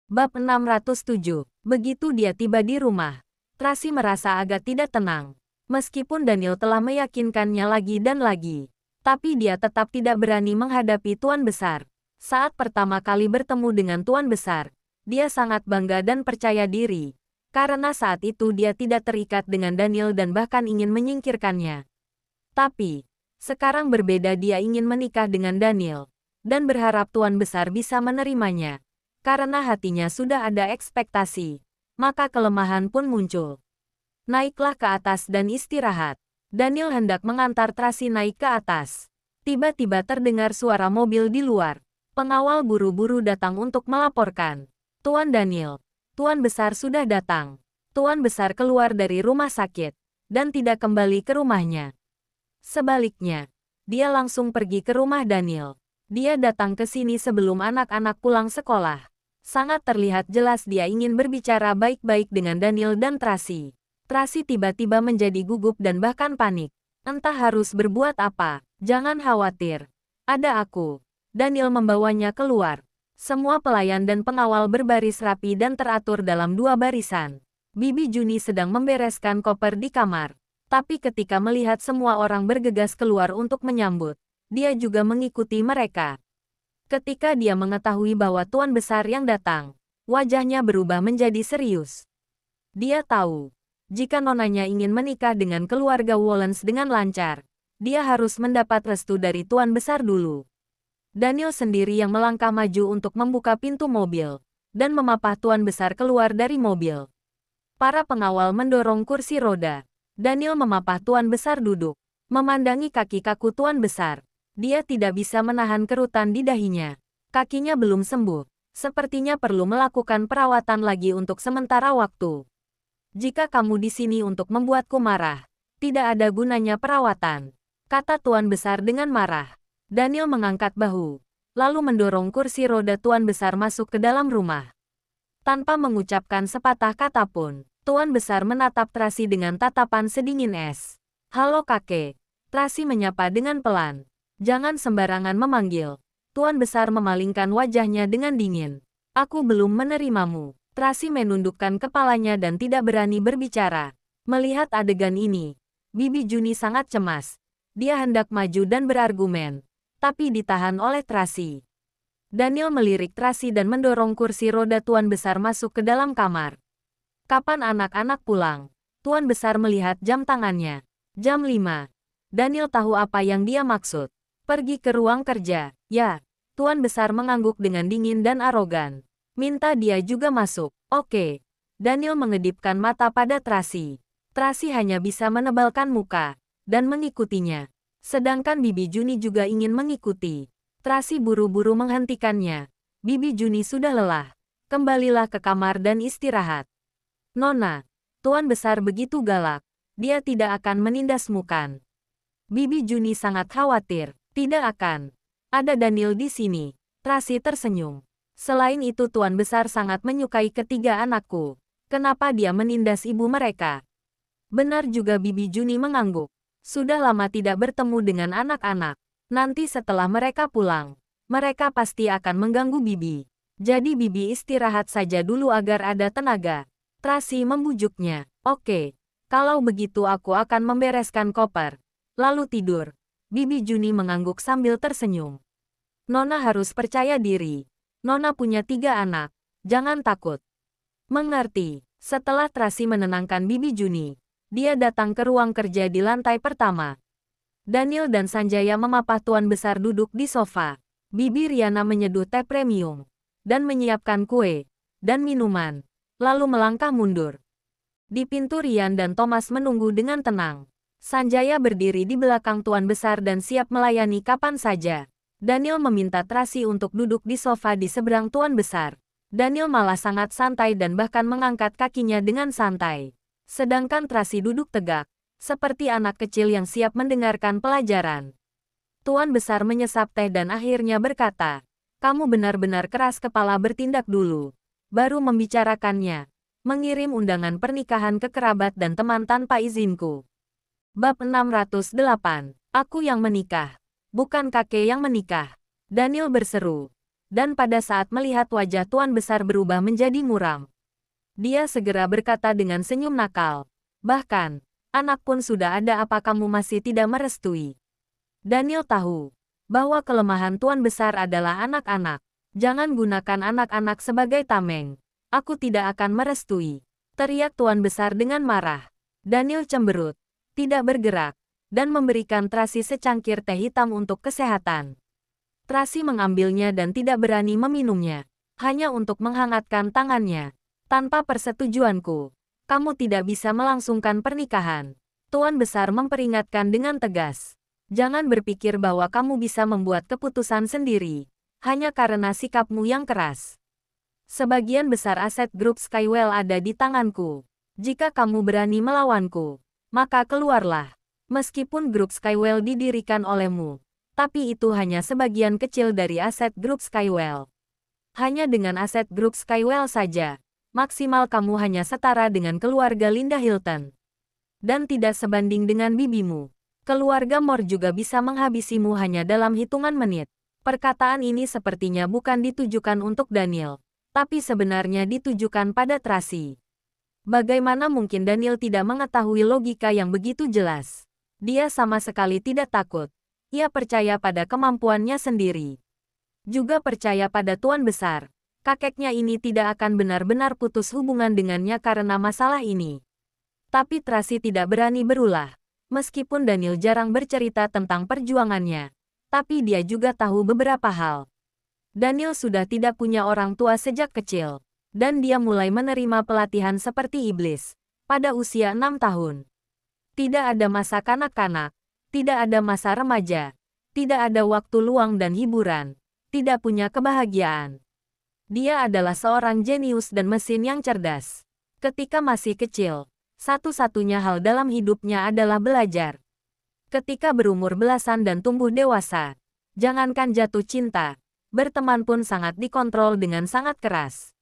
Bab 607. Begitu dia tiba di rumah, Tracy merasa agak tidak tenang. Meskipun Daniel telah meyakinkannya lagi dan lagi, tapi dia tetap tidak berani menghadapi Tuan Besar. Saat pertama kali bertemu dengan Tuan Besar, dia sangat bangga dan percaya diri. Karena saat itu dia tidak terikat dengan Daniel dan bahkan ingin menyingkirkannya. Tapi, sekarang berbeda, dia ingin menikah dengan Daniel, dan berharap Tuan Besar bisa menerimanya. Karena hatinya sudah ada ekspektasi, maka kelemahan pun muncul. Naiklah ke atas dan istirahat. Daniel hendak mengantar Tracy naik ke atas. Tiba-tiba terdengar suara mobil di luar. Pengawal buru-buru datang untuk melaporkan. Tuan Daniel, Tuan Besar sudah datang. Tuan Besar keluar dari rumah sakit, dan tidak kembali ke rumahnya. Sebaliknya, dia langsung pergi ke rumah Daniel. Dia datang ke sini sebelum anak-anak pulang sekolah. Sangat terlihat jelas dia ingin berbicara baik-baik dengan Daniel dan Tracy. Tracy tiba-tiba menjadi gugup dan bahkan panik. Entah harus berbuat apa. Jangan khawatir. Ada aku. Daniel membawanya keluar. Semua pelayan dan pengawal berbaris rapi dan teratur dalam dua barisan. Bibi Juni sedang membereskan koper di kamar. Tapi ketika melihat semua orang bergegas keluar untuk menyambut, dia juga mengikuti mereka. Ketika dia mengetahui bahwa Tuan Besar yang datang, wajahnya berubah menjadi serius. Dia tahu, jika nonanya ingin menikah dengan keluarga Wollens dengan lancar, dia harus mendapat restu dari Tuan Besar dulu. Daniel sendiri yang melangkah maju untuk membuka pintu mobil, dan memapah Tuan Besar keluar dari mobil. Para pengawal mendorong kursi roda. Daniel memapah Tuan Besar duduk, memandangi kaki kaku Tuan Besar. Dia tidak bisa menahan kerutan di dahinya. Kakinya belum sembuh. Sepertinya perlu melakukan perawatan lagi untuk sementara waktu. Jika kamu di sini untuk membuatku marah, tidak ada gunanya perawatan, kata Tuan Besar dengan marah. Daniel mengangkat bahu, lalu mendorong kursi roda Tuan Besar masuk ke dalam rumah. Tanpa mengucapkan sepatah kata pun, Tuan Besar menatap Tracy dengan tatapan sedingin es. Halo kakek, Tracy menyapa dengan pelan. Jangan sembarangan memanggil. Tuan Besar memalingkan wajahnya dengan dingin. Aku belum menerimamu. Tracy menundukkan kepalanya dan tidak berani berbicara. Melihat adegan ini, Bibi Juni sangat cemas. Dia hendak maju dan berargumen, tapi ditahan oleh Tracy. Daniel melirik Tracy dan mendorong kursi roda Tuan Besar masuk ke dalam kamar. Kapan anak-anak pulang? Tuan Besar melihat jam tangannya. Jam 5. Daniel tahu apa yang dia maksud. Pergi ke ruang kerja. Ya, Tuan Besar mengangguk dengan dingin dan arogan. Minta dia juga masuk. Oke. Daniel mengedipkan mata pada Tracy. Tracy hanya bisa menebalkan muka dan mengikutinya. Sedangkan Bibi Juni juga ingin mengikuti. Tracy buru-buru menghentikannya. Bibi Juni sudah lelah. Kembalilah ke kamar dan istirahat. Nona, Tuan Besar begitu galak. Dia tidak akan menindasmukan. Bibi Juni sangat khawatir. Tidak akan. Ada Daniel di sini. Tracy tersenyum. Selain itu Tuan Besar sangat menyukai ketiga anakku. Kenapa dia menindas ibu mereka? Benar juga, Bibi Juni mengangguk. Sudah lama tidak bertemu dengan anak-anak. Nanti setelah mereka pulang, mereka pasti akan mengganggu Bibi. Jadi Bibi istirahat saja dulu agar ada tenaga. Tracy membujuknya. Oke. Kalau begitu aku akan membereskan koper. Lalu tidur. Bibi Juni mengangguk sambil tersenyum. Nona harus percaya diri. Nona punya 3 anak. Jangan takut. Mengerti. Setelah Tracy menenangkan Bibi Juni, dia datang ke ruang kerja di lantai pertama. Daniel dan Sanjaya memapah Tuan Besar duduk di sofa. Bibi Riana menyeduh teh premium dan menyiapkan kue dan minuman, lalu melangkah mundur. Di pintu Rian dan Thomas menunggu dengan tenang. Sanjaya berdiri di belakang Tuan Besar dan siap melayani kapan saja. Daniel meminta Tracy untuk duduk di sofa di seberang Tuan Besar. Daniel malah sangat santai dan bahkan mengangkat kakinya dengan santai. Sedangkan Tracy duduk tegak, seperti anak kecil yang siap mendengarkan pelajaran. Tuan Besar menyesap teh dan akhirnya berkata, "Kamu benar-benar keras kepala, bertindak dulu, baru membicarakannya. Mengirim undangan pernikahan ke kerabat dan teman tanpa izinku." Bab 608. Aku yang menikah. Bukan kakek yang menikah. Daniel berseru. Dan pada saat melihat wajah Tuan Besar berubah menjadi muram, dia segera berkata dengan senyum nakal, "Bahkan, anak pun sudah ada, apa kamu masih tidak merestui?" Daniel tahu bahwa kelemahan Tuan Besar adalah anak-anak. "Jangan gunakan anak-anak sebagai tameng. Aku tidak akan merestui," teriak Tuan Besar dengan marah. Daniel cemberut, tidak bergerak, dan memberikan Tracy secangkir teh hitam untuk kesehatan. Tracy mengambilnya dan tidak berani meminumnya, hanya untuk menghangatkan tangannya. "Tanpa persetujuanku, kamu tidak bisa melangsungkan pernikahan," Tuan Besar memperingatkan dengan tegas. "Jangan berpikir bahwa kamu bisa membuat keputusan sendiri, hanya karena sikapmu yang keras. Sebagian besar aset grup Skywell ada di tanganku. Jika kamu berani melawanku, maka keluarlah. Meskipun grup Skywell didirikan olehmu, tapi itu hanya sebagian kecil dari aset grup Skywell. Hanya dengan aset grup Skywell saja, maksimal kamu hanya setara dengan keluarga Linda Hilton. Dan tidak sebanding dengan bibimu. Keluarga Moore juga bisa menghabisimu hanya dalam hitungan menit." Perkataan ini sepertinya bukan ditujukan untuk Daniel, tapi sebenarnya ditujukan pada Tracy. Bagaimana mungkin Daniel tidak mengetahui logika yang begitu jelas? Dia sama sekali tidak takut. Ia percaya pada kemampuannya sendiri. Juga percaya pada Tuan Besar. Kakeknya ini tidak akan benar-benar putus hubungan dengannya karena masalah ini. Tapi Tracy tidak berani berulah. Meskipun Daniel jarang bercerita tentang perjuangannya, tapi dia juga tahu beberapa hal. Daniel sudah tidak punya orang tua sejak kecil, dan dia mulai menerima pelatihan seperti iblis pada usia 6 tahun. Tidak ada masa kanak-kanak, tidak ada masa remaja, tidak ada waktu luang dan hiburan, tidak punya kebahagiaan. Dia adalah seorang jenius dan mesin yang cerdas. Ketika masih kecil, satu-satunya hal dalam hidupnya adalah belajar. Ketika berumur belasan dan tumbuh dewasa, jangankan jatuh cinta, berteman pun sangat dikontrol dengan sangat keras.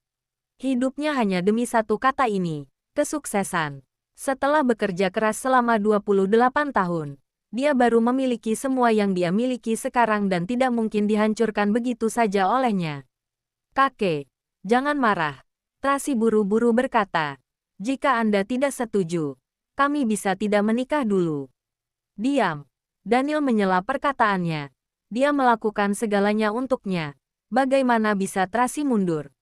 Hidupnya hanya demi satu kata ini, kesuksesan. Setelah bekerja keras selama 28 tahun, dia baru memiliki semua yang dia miliki sekarang dan tidak mungkin dihancurkan begitu saja olehnya. "Kakek, jangan marah," Tracy buru-buru berkata. "Jika Anda tidak setuju, kami bisa tidak menikah dulu." "Diam." Daniel menyela perkataannya. Dia melakukan segalanya untuknya. Bagaimana bisa Tracy mundur?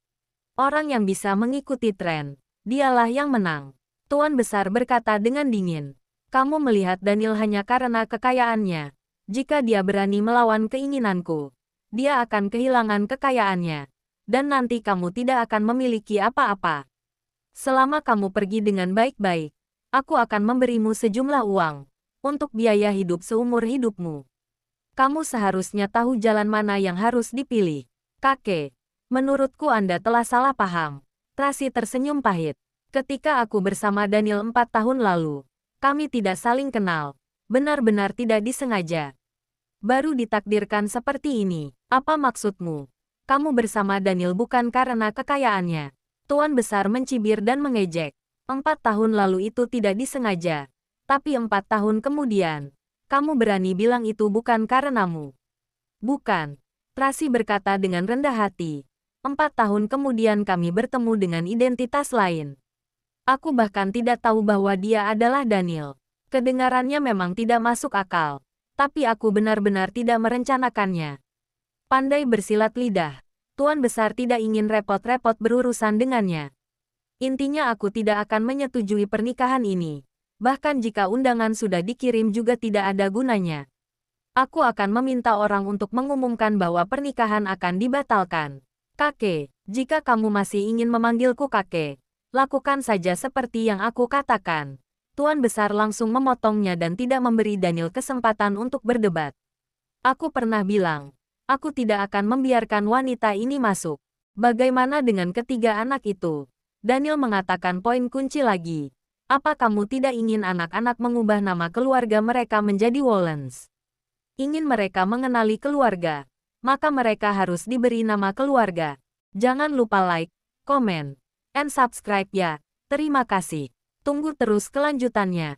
Orang yang bisa mengikuti tren, dialah yang menang. Tuan Besar berkata dengan dingin. "Kamu melihat Daniel hanya karena kekayaannya. Jika dia berani melawan keinginanku, dia akan kehilangan kekayaannya. Dan nanti kamu tidak akan memiliki apa-apa. Selama kamu pergi dengan baik-baik, aku akan memberimu sejumlah uang untuk biaya hidup seumur hidupmu. Kamu seharusnya tahu jalan mana yang harus dipilih." "Kakek, menurutku Anda telah salah paham." Tracy tersenyum pahit. "Ketika aku bersama Daniel 4 tahun lalu, kami tidak saling kenal. Benar-benar tidak disengaja. Baru ditakdirkan seperti ini. Apa maksudmu? Kamu bersama Daniel bukan karena kekayaannya." Tuan Besar mencibir dan mengejek. 4 tahun lalu itu tidak disengaja. Tapi 4 tahun kemudian, kamu berani bilang itu bukan karenamu. "Bukan," Tracy berkata dengan rendah hati. 4 tahun kemudian kami bertemu dengan identitas lain. Aku bahkan tidak tahu bahwa dia adalah Daniel. Kedengarannya memang tidak masuk akal, tapi aku benar-benar tidak merencanakannya." Pandai bersilat lidah, Tuan Besar tidak ingin repot-repot berurusan dengannya. "Intinya aku tidak akan menyetujui pernikahan ini. Bahkan jika undangan sudah dikirim juga tidak ada gunanya. Aku akan meminta orang untuk mengumumkan bahwa pernikahan akan dibatalkan. Kakek, jika kamu masih ingin memanggilku kakek, lakukan saja seperti yang aku katakan." Tuan Besar langsung memotongnya dan tidak memberi Daniel kesempatan untuk berdebat. "Aku pernah bilang, aku tidak akan membiarkan wanita ini masuk. Bagaimana dengan ketiga anak itu?" Daniel mengatakan poin kunci lagi. "Apa kamu tidak ingin anak-anak mengubah nama keluarga mereka menjadi Wallens? Ingin mereka mengenali keluarga, maka mereka harus diberi nama keluarga. Jangan lupa like, comment, and subscribe ya. Terima kasih. Tunggu terus kelanjutannya."